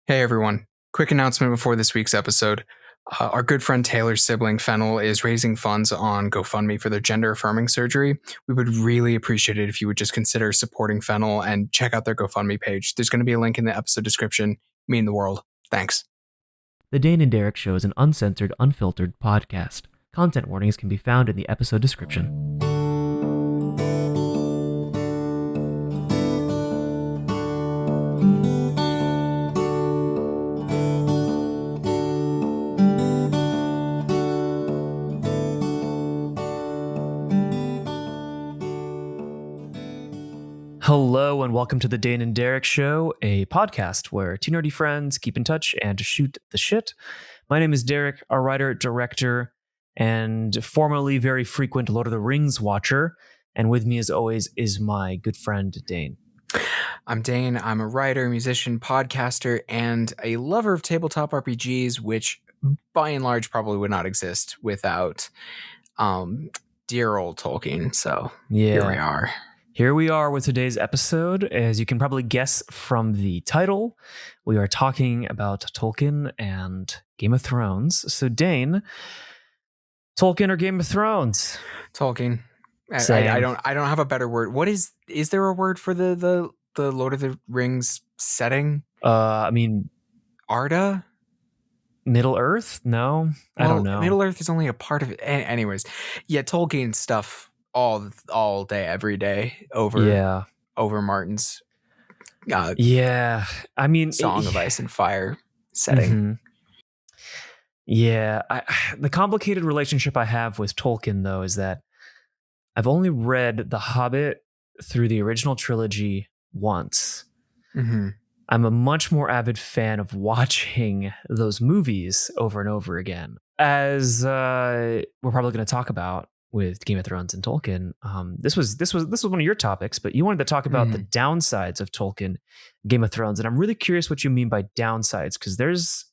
Hey everyone, quick announcement before this week's episode. Our good friend Taylor's sibling Fennel is raising funds on GoFundMe for their gender affirming surgery. We would really appreciate it if you would just consider supporting Fennel and check out their GoFundMe page. There's going to be a link in the episode description. Mean the world. Thanks. The Dane and Derek Show is an uncensored, unfiltered podcast. Content warnings can be found in the episode description. Hello and welcome to the Dane and Derek Show, a podcast where two nerdy friends keep in touch and shoot the shit. My name is Derek, a writer, director, and formerly very frequent Lord of the Rings watcher. And with me, as always, is my good friend Dane. I'm Dane. I'm a writer, musician, podcaster, and a lover of tabletop RPGs, which by and large probably would not exist without dear old Tolkien. So Here we are. Here we are with today's episode. As you can probably guess from the title, we are talking about Tolkien and Game of Thrones. So Dane, Tolkien or Game of Thrones? Tolkien. I don't have a better word. What is there a word for the Lord of the Rings setting? Arda? Middle Earth? No, I don't know. Middle Earth is only a part of it. Anyways, yeah, Tolkien stuff all day, every day over Martin's Song of Ice and Fire setting. Mm-hmm. Yeah, the complicated relationship I have with Tolkien, though, is that I've only read The Hobbit through the original trilogy once. Mm-hmm. I'm a much more avid fan of watching those movies over and over again, as we're probably going to talk about with Game of Thrones and Tolkien. This was one of your topics, but you wanted to talk about the downsides of Tolkien, Game of Thrones, and I'm really curious what you mean by downsides, because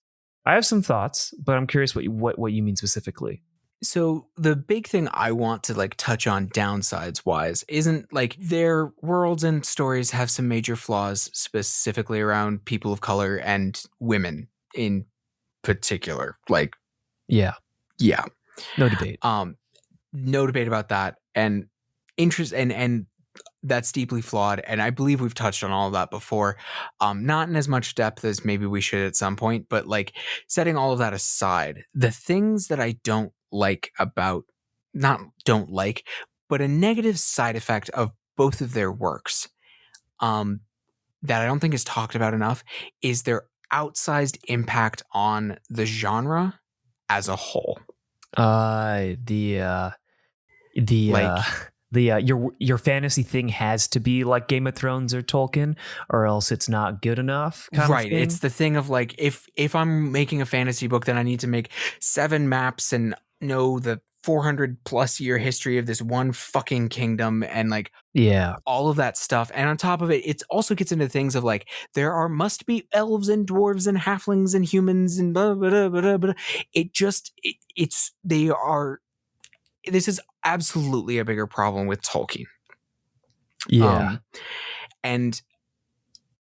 I have some thoughts, but I'm curious what you mean specifically. So the big thing I want to touch on downsides wise isn't their worlds and stories have some major flaws, specifically around people of color and women in particular. No debate. No debate about that, and interest and that's deeply flawed. And I believe we've touched on all of that before, not in as much depth as maybe we should at some point, but setting all of that aside, the things that I but a negative side effect of both of their works, that I don't think is talked about enough, is their outsized impact on the genre as a whole. Your fantasy thing has to be like Game of Thrones or Tolkien, or else it's not good enough. Right. It's the thing of if I'm making a fantasy book, then I need to make 7 maps and know the 400 plus year history of this one fucking kingdom and all of that stuff. And on top of it, it also gets into things of there must be elves and dwarves and halflings and humans and blah, blah, blah, blah, blah. This is absolutely a bigger problem with Tolkien. Yeah. And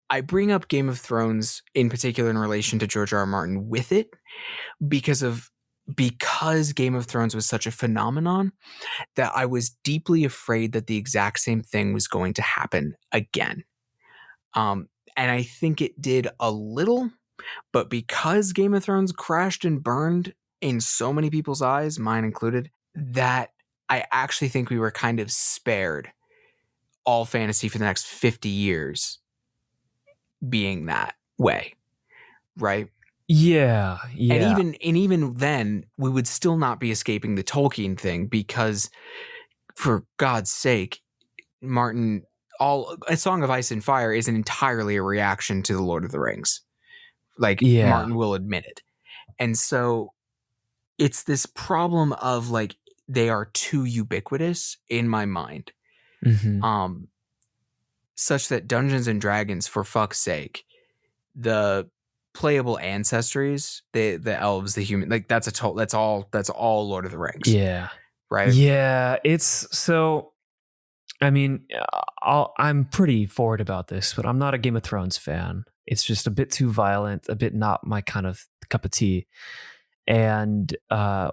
I bring up Game of Thrones in particular in relation to George R.R. Martin with it because Game of Thrones was such a phenomenon that I was deeply afraid that the exact same thing was going to happen again. And I think it did a little, but because Game of Thrones crashed and burned in so many people's eyes, mine included, that I actually think we were kind of spared all fantasy for the next 50 years being that way, right? Yeah. And even then, we would still not be escaping the Tolkien thing because, for God's sake, Martin, A Song of Ice and Fire isn't entirely a reaction to The Lord of the Rings. Martin will admit it. And so it's this problem of they are too ubiquitous in my mind. Mm-hmm. Such that Dungeons and Dragons, for fuck's sake, the playable ancestries, the elves, the human, that's all Lord of the Rings. Yeah. Right. Yeah. It's so, I'm pretty forward about this, but I'm not a Game of Thrones fan. It's just a bit too violent, a bit not my kind of cup of tea. And I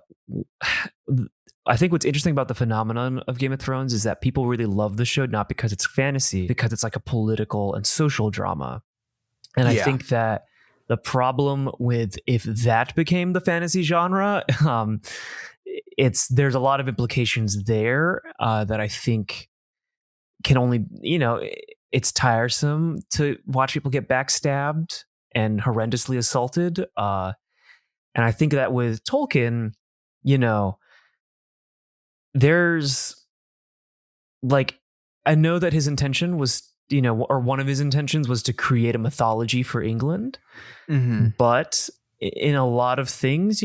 think what's interesting about the phenomenon of Game of Thrones is that people really love the show, not because it's fantasy, because it's like a political and social drama. And I Yeah. think that the problem with if that became the fantasy genre, there's a lot of implications there that I think can only, it's tiresome to watch people get backstabbed and horrendously assaulted. And I think that with Tolkien, there's like, I know that his intention was, or one of his intentions was to create a mythology for England. Mm-hmm. But in a lot of things,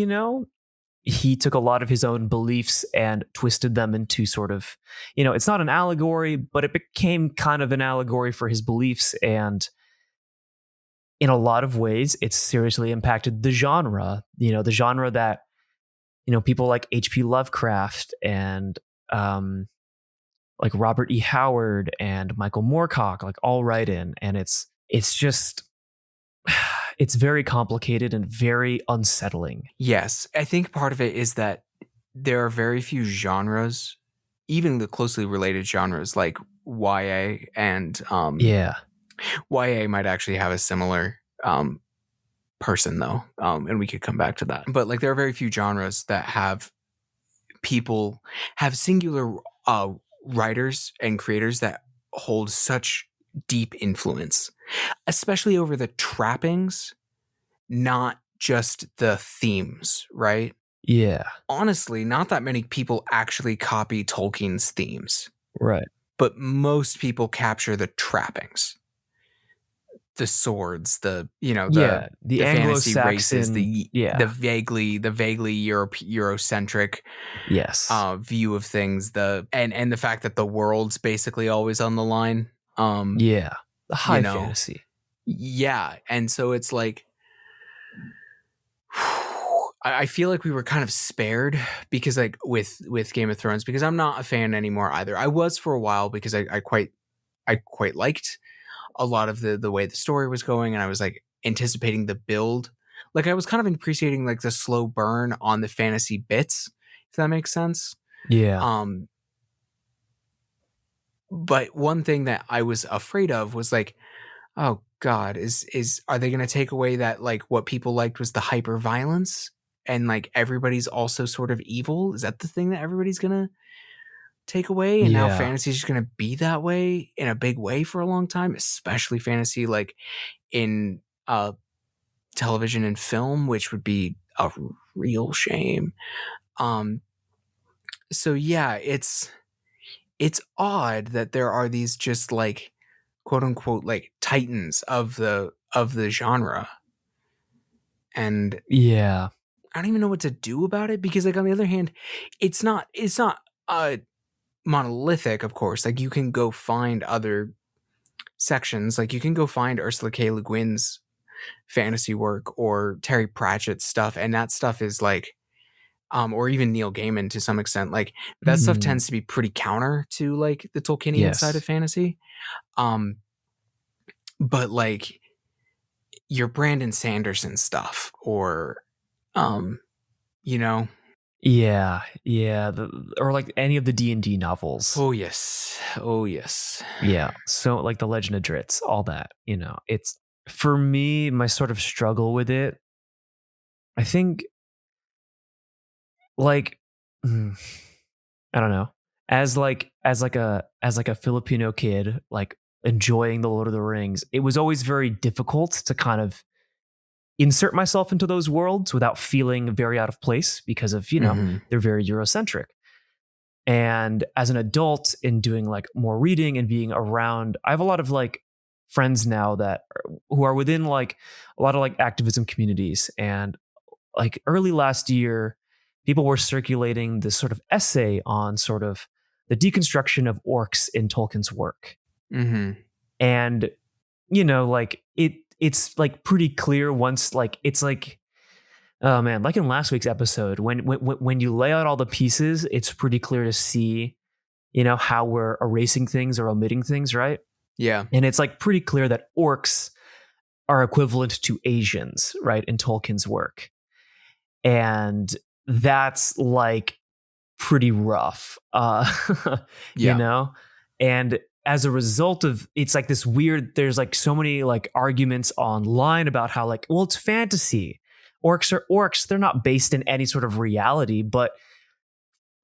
he took a lot of his own beliefs and twisted them into sort of, it's not an allegory, but it became kind of an allegory for his beliefs. And in a lot of ways, it's seriously impacted the genre, the genre that, people like H.P. Lovecraft and like Robert E. Howard and Michael Moorcock, like all write in. And it's just, it's very complicated and very unsettling. Yes. I think part of it is that there are very few genres, even the closely related genres like YA and YA might actually have a similar person though, and we could come back to that. But like there are very few genres that have singular writers and creators that hold such deep influence, especially over the trappings, not just the themes, right? Yeah. Honestly, not that many people actually copy Tolkien's themes. Right. But most people capture the trappings. The swords, the fantasy races, the vaguely Eurocentric view of things, and the fact that the world's basically always on the line. The high fantasy. Yeah, and so it's like I feel like we were kind of spared because like with Game of Thrones, because I'm not a fan anymore either. I was for a while because I quite liked a lot of the way the story was going, and I was like anticipating the build. Like I was kind of appreciating like the slow burn on the fantasy bits, if that makes sense. Yeah. But one thing that I was afraid of was like, oh God, are they going to take away that like what people liked was the hyper violence and like everybody's also sort of evil? Is that the thing that everybody's going to take away? And now fantasy is just going to be that way in a big way for a long time, especially fantasy like in television and film, which would be a real shame. So yeah, it's odd that there are these just like quote unquote like titans of the genre. And yeah, I don't even know what to do about it because like on the other hand, it's not monolithic, of course. Like you can go find other sections, like you can go find Ursula K. Le Guin's fantasy work or Terry Pratchett's stuff, and that stuff is like or even Neil Gaiman to some extent, like that stuff tends to be pretty counter to like the Tolkienian side of fantasy. But like your Brandon Sanderson stuff or yeah, or like any of the D&D novels. Oh yes. Yeah, so like the Legend of Drizzt, all that, it's for me, my sort of struggle with it, I think like I don't know, as like a Filipino kid like enjoying the Lord of the Rings, it was always very difficult to kind of insert myself into those worlds without feeling very out of place because of, they're very Eurocentric. And as an adult in doing like more reading and being around, I have a lot of like friends now who are within like a lot of like activism communities. And like early last year, people were circulating this sort of essay on sort of the deconstruction of orcs in Tolkien's work. And, like it's like pretty clear once like it's like, oh man, like in last week's episode, when you lay out all the pieces, it's pretty clear to see, how we're erasing things or omitting things, right? Yeah. And it's like pretty clear that orcs are equivalent to Asians, right, in Tolkien's work. And that's like pretty rough, you Yeah. know? And as a result of it's like this weird, there's like so many like arguments online about how like, well, it's fantasy. Orcs are orcs. They're not based in any sort of reality. But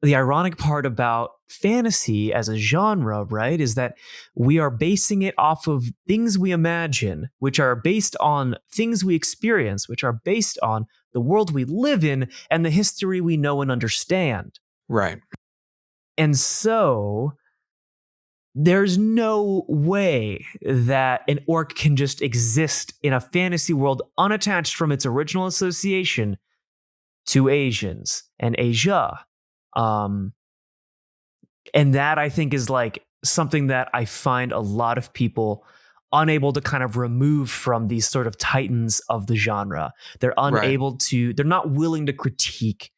the ironic part about fantasy as a genre, right, is that we are basing it off of things we imagine, which are based on things we experience, which are based on the world we live in and the history we know and understand. Right. And so there's no way that an orc can just exist in a fantasy world unattached from its original association to Asians and Asia. And that I think is like something that I find a lot of people unable to kind of remove from these sort of titans of the genre. They're Right. unable to, they're not willing to critique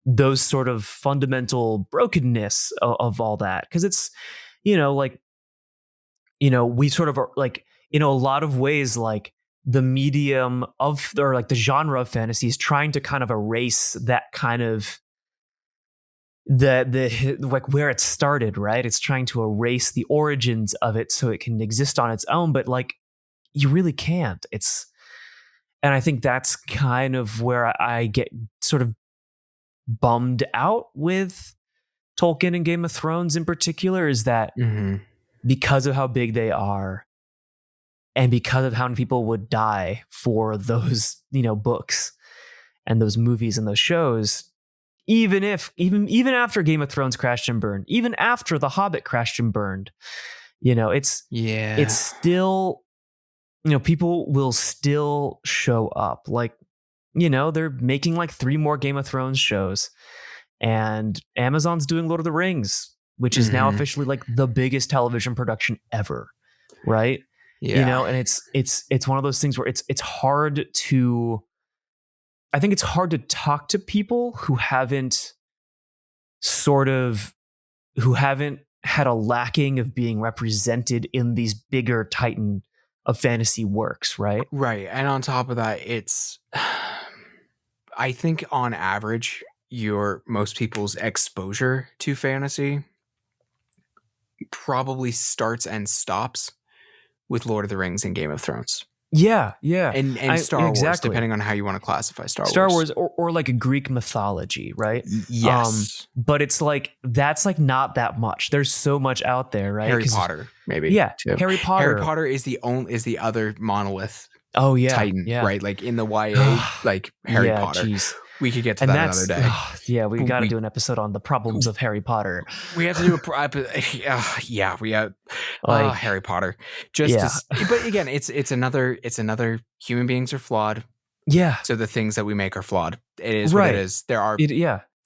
those sort of fundamental brokenness of all that. Cause it's, like, we sort of are like, in a lot of ways, like the medium of, or like the genre of fantasy is trying to kind of erase that kind of the like where it started, right? It's trying to erase the origins of it so it can exist on its own, but like you really can't. And I think that's kind of where I get sort of bummed out with Tolkien and Game of Thrones in particular, is that Mm-hmm. because of how big they are and because of how many people would die for those, books and those movies and those shows, even after Game of Thrones crashed and burned, even after The Hobbit crashed and burned, it's Yeah. still, people will still show up. Like, they're making like 3 more Game of Thrones shows, and Amazon's doing Lord of the Rings, which is now Mm-hmm. officially like the biggest television production ever, right? Yeah. And it's one of those things where it's hard to, I think it's hard to talk to people who haven't had a lacking of being represented in these bigger titan of fantasy works, right? Right. And on top of that, it's I think on average, most people's exposure to fantasy probably starts and stops with Lord of the Rings and Game of Thrones. Yeah, yeah. And Star Wars, Exactly. depending on how you want to classify Star Wars or like a Greek mythology, right? Yes. But it's like that's like not that much. There's so much out there, right? Harry Potter, maybe. Yeah, too. Harry Potter. Harry Potter is the other monolith. Oh yeah, Titan, yeah. right? Like in the YA, like Harry Potter. Geez. We could get to that another day. Yeah, we got to do an episode on the problems of Harry Potter. We have to do we have Harry Potter. But again, it's another human beings are flawed. Yeah. So the things that we make are flawed. It is what it is.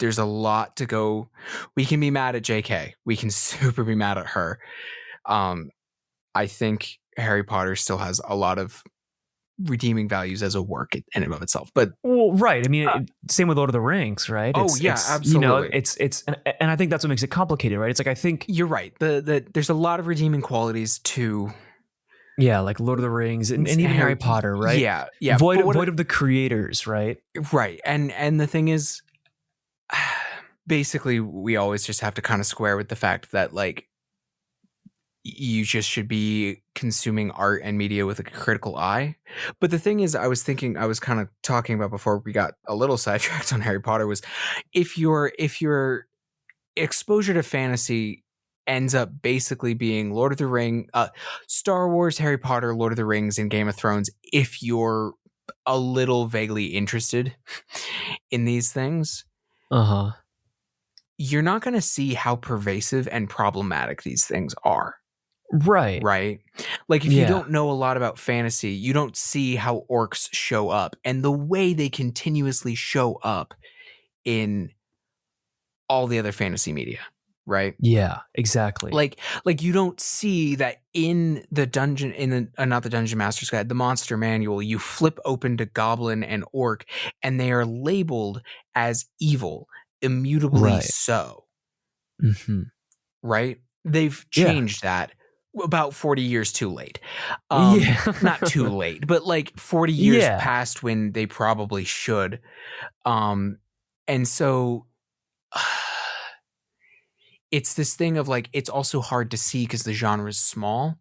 There's a lot to go. We can be mad at JK. We can super be mad at her. I think Harry Potter still has a lot of redeeming values as a work in and of itself, but right. I mean, same with Lord of the Rings, right? Absolutely. It's and I think that's what makes it complicated, right? It's like I think you're right. There's a lot of redeeming qualities to, like Lord of the Rings and even Harry Potter, right? Yeah. Void of the creators, right? Right, and the thing is, basically, we always just have to kind of square with the fact that like you just should be consuming art and media with a critical eye. But the thing is, I was kind of talking about before we got a little sidetracked on Harry Potter was if your exposure to fantasy ends up basically being Lord of the Ring, Star Wars, Harry Potter, Lord of the Rings, and Game of Thrones, if you're a little vaguely interested in these things, you're not going to see how pervasive and problematic these things are. Right. Like if you don't know a lot about fantasy, you don't see how orcs show up and the way they continuously show up in all the other fantasy media, right? Yeah, exactly. Like you don't see that in the dungeon, not the Dungeon Master's Guide, the Monster Manual, you flip open to Goblin and Orc and they are labeled as evil, immutably so. Mm-hmm. Right? They've changed that about 40 years too late. Yeah. Not too late, but like 40 years Yeah. past when they probably should. And so it's this thing of like, it's also hard to see because the genre is small.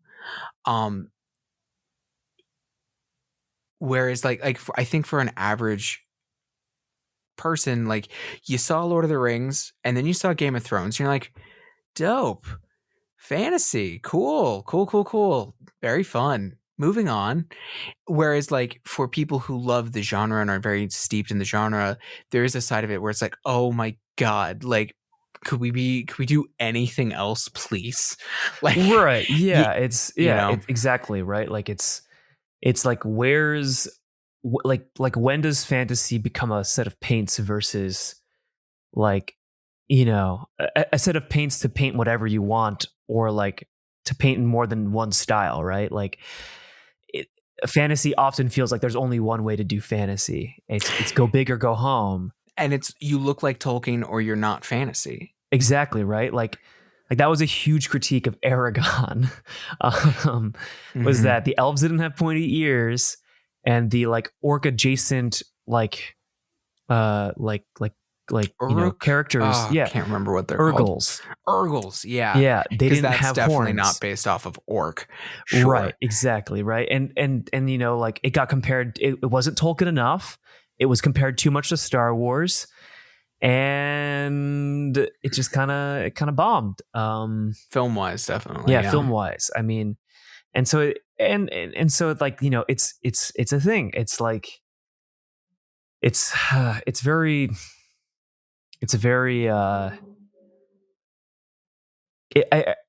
Whereas I think for an average person, like you saw Lord of the Rings and then you saw Game of Thrones, and you're like, dope. Fantasy, cool. Very fun. Moving on. Whereas like for people who love the genre and are very steeped in the genre, there is a side of it where it's like, oh my God, like could we do anything else, please? Like Right. you, Yeah. you know, It's exactly right. Like it's like like when does fantasy become a set of paints versus like, a set of paints to paint whatever you want, or like to paint in more than one style, right? Like it, fantasy often feels like there's only one way to do fantasy. It's go big or go home. and it's you look like Tolkien or you're not fantasy. Exactly, right? Like that was a huge critique of Aragon. Was that the elves didn't have pointy ears, and the like orc adjacent uh like like Uruk? characters, yeah, Can't remember what they're called. Urgles. Urgles, yeah. Yeah, they Because didn't that's have definitely horns. not based off of orc. Sure. Right, exactly, right. And like it got compared, it wasn't Tolkien enough. It was compared too much to Star Wars, and it just kind of bombed. Film wise, definitely. Yeah, film wise. I mean, and so and so like, it's a thing. It's like it's it's very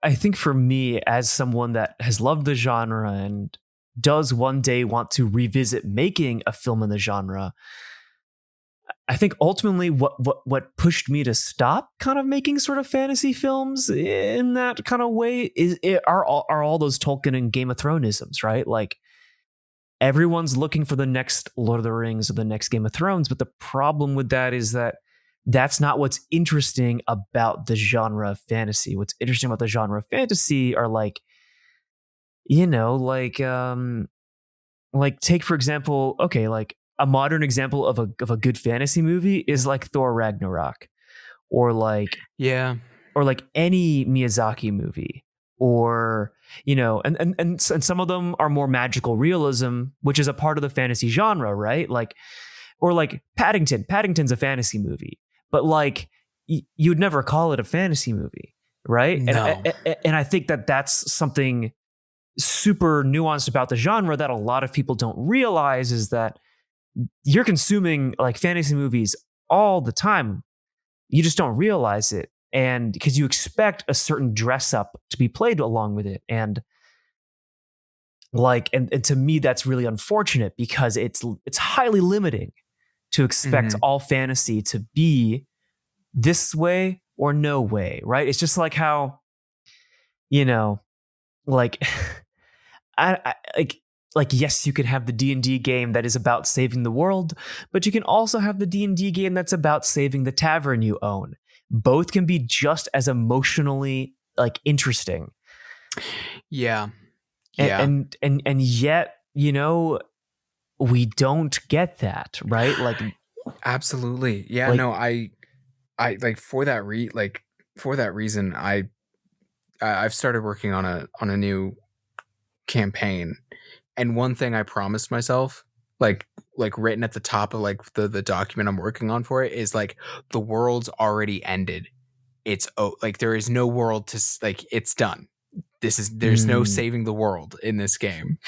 I think for me, as someone that has loved the genre and does one day want to revisit making a film in the genre, I think ultimately what pushed me to stop kind of making sort of fantasy films in that kind of way are all those Tolkien and Game of Thronesisms, right? Like everyone's looking for the next Lord of the Rings or the next Game of Thrones, but the problem with that is that that's not what's interesting about the genre of fantasy. What's interesting about the genre of fantasy are like, like take for example, okay, like a modern example of a good fantasy movie is like Thor Ragnarok, or like Yeah. or like any Miyazaki movie, or and some of them are more magical realism, which is a part of the fantasy genre, right? Like, or like Paddington's a fantasy movie, but like you'd never call it a fantasy movie, right? No. And I think that that's something super nuanced about the genre that a lot of people don't realize, is that you're consuming like fantasy movies all the time. You just don't realize it. And because you expect a certain dress up to be played along with it. And like, and to me, that's really unfortunate, because it's highly limiting to expect all fantasy to be this way or no way, right? It's just like how, like I like yes, you can have the D&D game that is about saving the world, but you can also have the D&D game that's about saving the tavern you own. Both can be just as emotionally like interesting. Yeah. Yeah. And yet, we don't get that, right? Like Absolutely. Yeah, like no, I like for that reason I've started working on a new campaign. And one thing I promised myself, like written at the top of like the document I'm working on for it, is like the world's already ended. It's like there is no world like it's done. There's no saving the world in this game.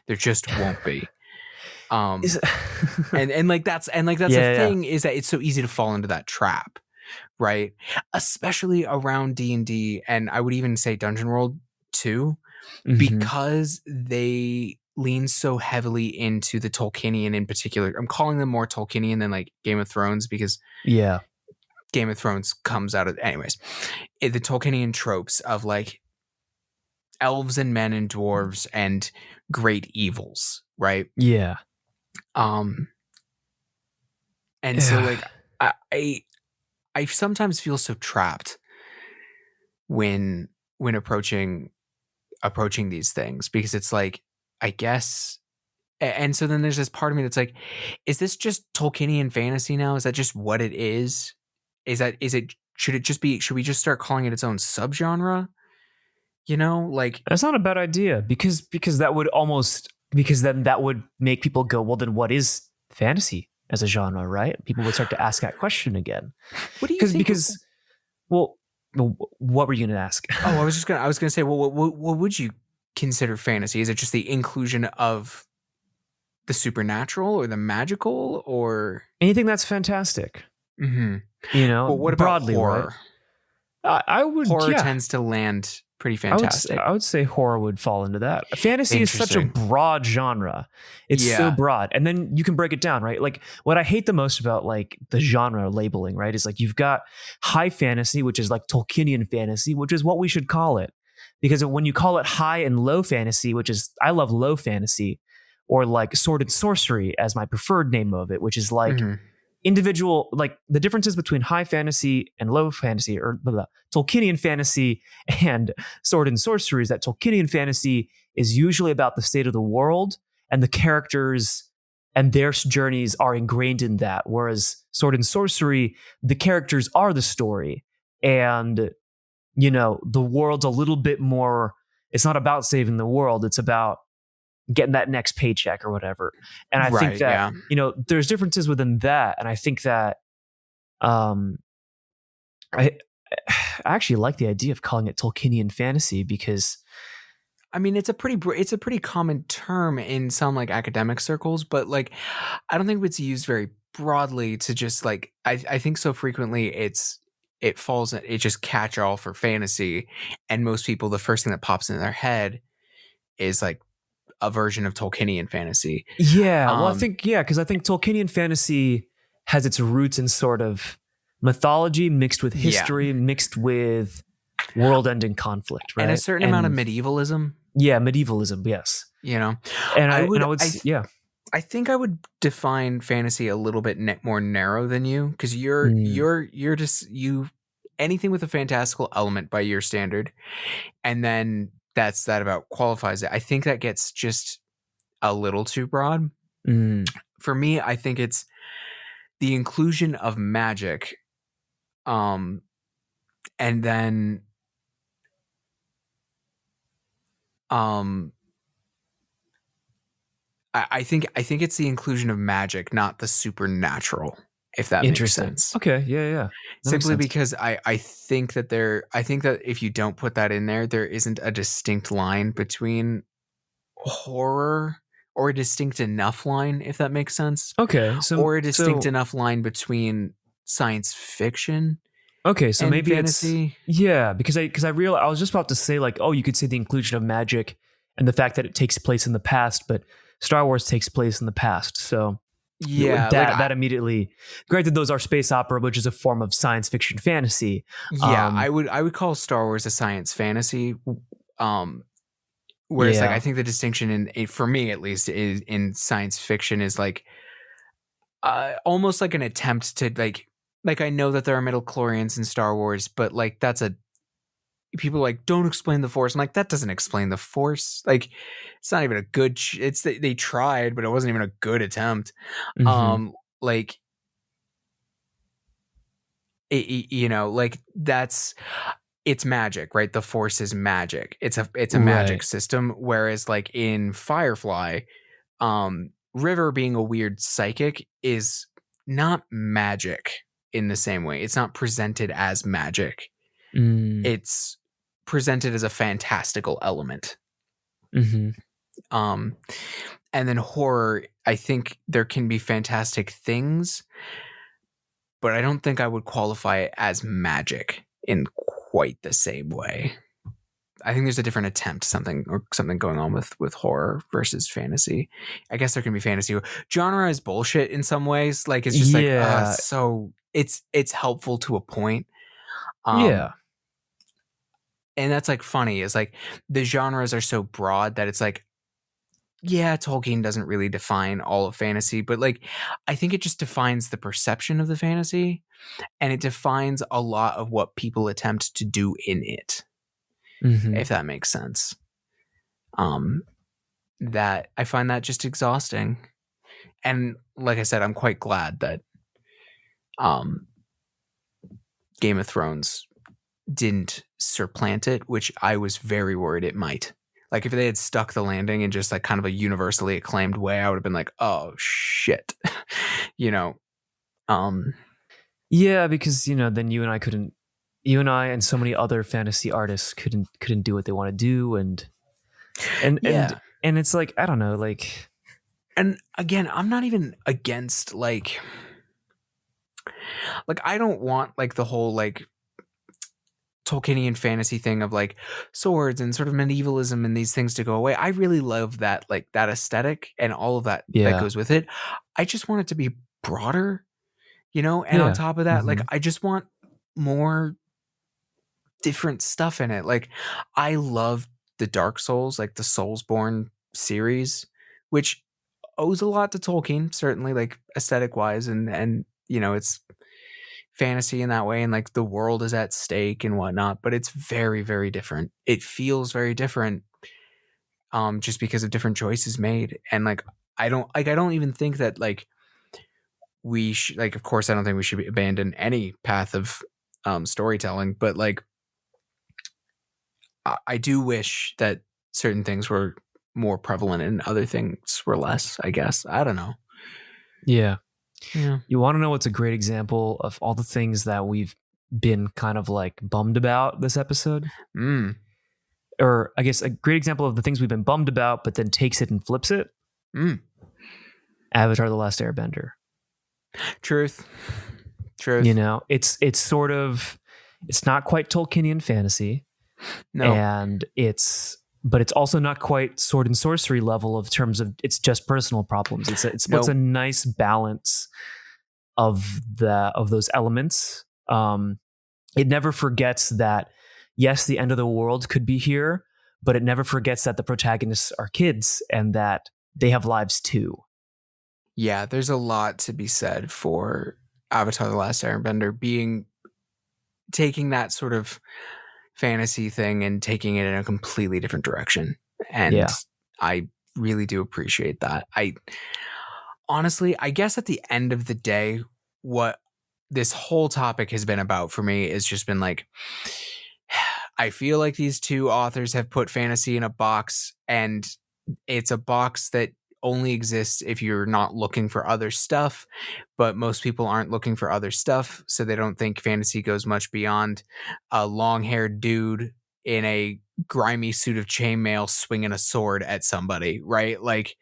There just won't be. And like that's the thing, is that it's so easy to fall into that trap, right? Especially around D&D, and I would even say Dungeon World too, because they lean so heavily into the Tolkienian in particular. I'm calling them more Tolkienian than like Game of Thrones, because Game of Thrones comes out of anyways. The Tolkienian tropes of like elves and men and dwarves and great evils, right? And so like I sometimes feel so trapped when approaching approaching these things, because it's like, I guess, and so then there's this part of me that's like, is this just Tolkienian fantasy now? Is that just what it is? Should it just be, should we just start calling it its own subgenre? Like, That's not a bad idea, because that would almost, because then that would make people go, well, then what is fantasy as a genre, right? People would start to ask that question again. what do you think? Well, what were you going to ask? I was gonna say, well, what would you consider fantasy? Is it just the inclusion of the supernatural or the magical, or Anything that's fantastic. Mm-hmm. Well, what broadly, about horror? Right? I would. Horror tends to land pretty fantastic. I would say horror would fall into that. Fantasy is such a broad genre. It's so broad. And then you can break it down, right? Like, what I hate the most about like the genre labeling, right, is like, you've got high fantasy, which is like Tolkienian fantasy, which is what we should call it. Because when you call it high and low fantasy, which is, I love low fantasy, or like sword and sorcery as my preferred name of it, which is like individual, like the differences between high fantasy and low fantasy, or Tolkienian fantasy and sword and sorcery, is that Tolkienian fantasy is usually about the state of the world, and the characters and their journeys are ingrained in that. Whereas sword and sorcery, the characters are the story, and the world's a little bit more, it's not about saving the world, it's about getting that next paycheck or whatever. And I think that, there's differences within that. And I think that I actually like the idea of calling it Tolkienian fantasy, because I mean, it's a pretty common term in some like academic circles, but like, I don't think it's used very broadly to just like, I think so frequently it falls, it just catch all for fantasy. And most people, the first thing that pops into their head is like a version of Tolkienian fantasy. Yeah. Well, because I think Tolkienian fantasy has its roots in sort of mythology mixed with history, mixed with world-ending conflict, right? And a certain amount of medievalism. Yeah, medievalism, yes. And I think I would define fantasy a little bit more narrow than you, because you're just anything with a fantastical element by your standard, and then that about qualifies it. I think that gets just a little too broad. For me, I think it's the inclusion of magic, and then I think it's the inclusion of magic, not the supernatural, if that makes sense. Okay, yeah. Simply because I think that if you don't put that in there isn't a distinct line between horror, or a distinct enough line, if that makes sense. Okay, or a distinct enough line between science fiction. Okay, so maybe fantasy. Because I realized, I was just about to say like, you could say the inclusion of magic and the fact that it takes place in the past, but Star Wars takes place in the past, so that immediately, granted, those are space opera, which is a form of science fiction fantasy. I would call Star Wars a science fantasy. Whereas like I think the distinction for me at least is in science fiction is like almost like an attempt to like I know that there are midichlorians in Star Wars, but like people like, don't explain the Force. I'm like, that doesn't explain the Force. Like, it's not even a good. They tried, but it wasn't even a good attempt. Like, like it's magic, right? The Force is magic. It's a magic system. Whereas like in Firefly, River being a weird psychic is not magic in the same way. It's not presented as magic. It's presented as a fantastical element. And then horror, I think there can be fantastic things, but I don't think I would qualify it as magic in quite the same way. I think there's a different attempt, something going on with horror versus fantasy. I guess there can be fantasy. Genre is bullshit in some ways. Like it's just so it's helpful to a point. And that's like funny is like the genres are so broad that it's like, Tolkien doesn't really define all of fantasy, but like I think it just defines the perception of the fantasy, and it defines a lot of what people attempt to do in it. If that makes sense. that I find that just exhausting. And like I said, I'm quite glad that Game of Thrones didn't supplant it, which I was very worried it might. Like if they had stuck the landing in just like kind of a universally acclaimed way, I would have been like, oh shit. you know. Yeah, because then you and I and so many other fantasy artists couldn't do what they want to do, and Yeah. it's like, I don't know, like, And again, I'm not even against like I don't want like the whole like Tolkienian fantasy thing of like swords and sort of medievalism and these things to go away. I really love that, like that aesthetic and all of that that yeah, goes with it. I just want it to be broader, and on yeah, top of that, like mhm, I just want more different stuff in it. Like I love the Dark Souls, like the Soulsborne series, which owes a lot to Tolkien, certainly like aesthetic wise, and it's fantasy in that way, and like the world is at stake and whatnot, but it's very, very different. It feels very different, just because of different choices made. And like I don't even think that like we should, like, of course I don't think we should abandon any path of storytelling, but like I do wish that certain things were more prevalent and other things were less, I guess. I don't know. yeah. Yeah. You want to know what's a great example of all the things that we've been kind of like bummed about this episode? Mm. Or I guess a great example of the things we've been bummed about, but then takes it and flips it. Mm. Avatar: The Last Airbender. Truth. Truth. It's sort of, it's not quite Tolkienian fantasy, No. and but it's also not quite sword and sorcery level of terms of it's just personal problems. It's what's No. a nice balance of those elements. It never forgets that, yes, the end of the world could be here, but it never forgets that the protagonists are kids and that they have lives too. Yeah, there's a lot to be said for Avatar: The Last Airbender taking that sort of fantasy thing and taking it in a completely different direction. And Yeah. I really do appreciate that. I honestly, I guess at the end of the day, what this whole topic has been about for me is just been like, I feel like these two authors have put fantasy in a box, and it's a box that only exists if you're not looking for other stuff. But most people aren't looking for other stuff, so they don't think fantasy goes much beyond a long-haired dude in a grimy suit of chainmail swinging a sword at somebody, right? Like,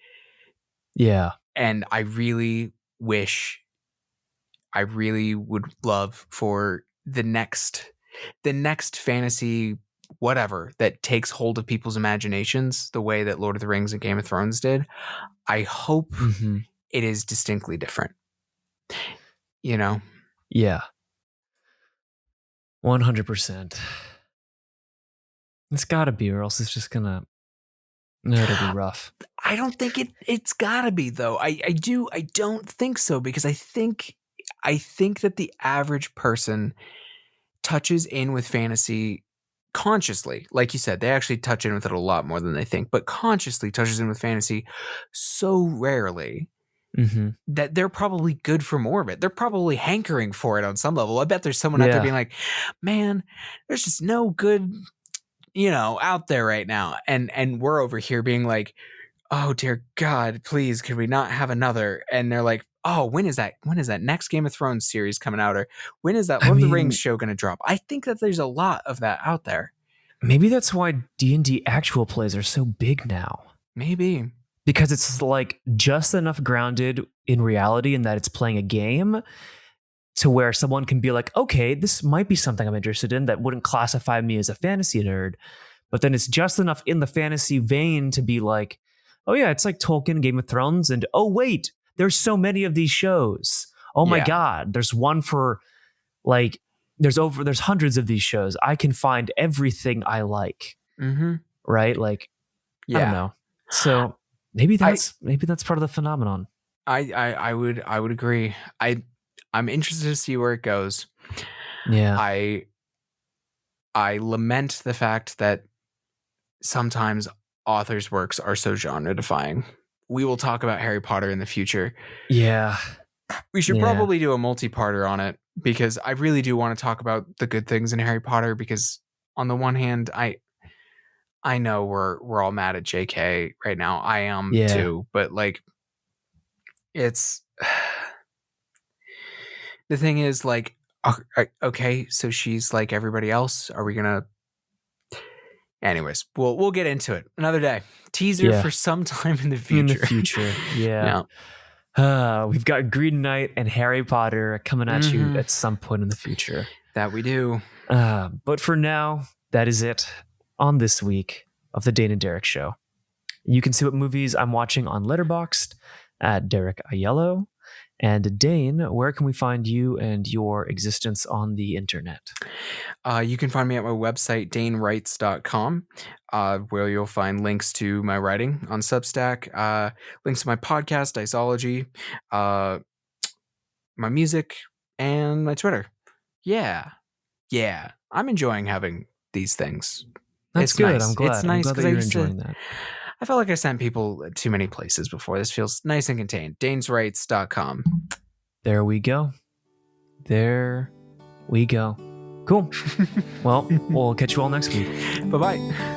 Yeah. and I really would love for the next fantasy whatever that takes hold of people's imaginations the way that Lord of the Rings and Game of Thrones did. I hope Mm-hmm. it is distinctly different. You know? Yeah. 100%. It's got to be, or else it's just gonna. No, it'll be rough. I don't think it's gotta be though. I don't think so, because I think that the average person touches in with fantasy consciously. Like you said, they actually touch in with it a lot more than they think, but consciously touches in with fantasy so rarely Mm-hmm. that they're probably good for more of it. They're probably hankering for it on some level. I bet there's someone out there Yeah. being like, man, there's just no good, out there right now. And we're over here being like, oh dear God, please, could we not have another? And they're like, oh, when is that next Game of Thrones series coming out? Or when is that I Lord of the Rings mean, show going to drop? I think that there's a lot of that out there. maybe that's why D&D actual plays are so big now. Maybe. Because it's like just enough grounded in reality in that it's playing a game to where someone can be like, okay, this might be something I'm interested in that wouldn't classify me as a fantasy nerd. But then it's just enough in the fantasy vein to be like, oh yeah, it's like Tolkien, Game of Thrones, and oh wait, there's so many of these shows. Oh my Yeah. God, there's one for like, there's hundreds of these shows. I can find everything I like. Mm-hmm. Right? Like, Yeah. I don't know. So maybe that's part of the phenomenon. I would agree. I'm interested to see where it goes. Yeah. I lament the fact that sometimes authors' works are so genre-defying. We will talk about Harry Potter in the future. Yeah. We should probably do a multi-parter on it, because I really do want to talk about the good things in Harry Potter, because on the one hand, I know we're all mad at JK right now. I am too, but like, it's the thing is, like, okay, so she's like everybody else. Are we gonna? Anyways, we'll get into it another day. Teaser for some time in the future. In the future, we've got Green Knight and Harry Potter coming at you at some point in the future. That we do. But for now, that is it on this week of the Dane and Derek Show. You can see what movies I'm watching on Letterboxd at Benig-Aiello. And Dane, where can we find you and your existence on the internet? You can find me at my website, danewrites.com, where you'll find links to my writing on Substack, links to my podcast, Diceology, my music, and my Twitter. Yeah. I'm enjoying having these things. That's good. Nice. I'm glad. It's nice because you're enjoying that. I felt like I sent people too many places before. This feels nice and contained. daneswrites.com. There we go. Cool. Well, we'll catch you all next week. Bye-bye.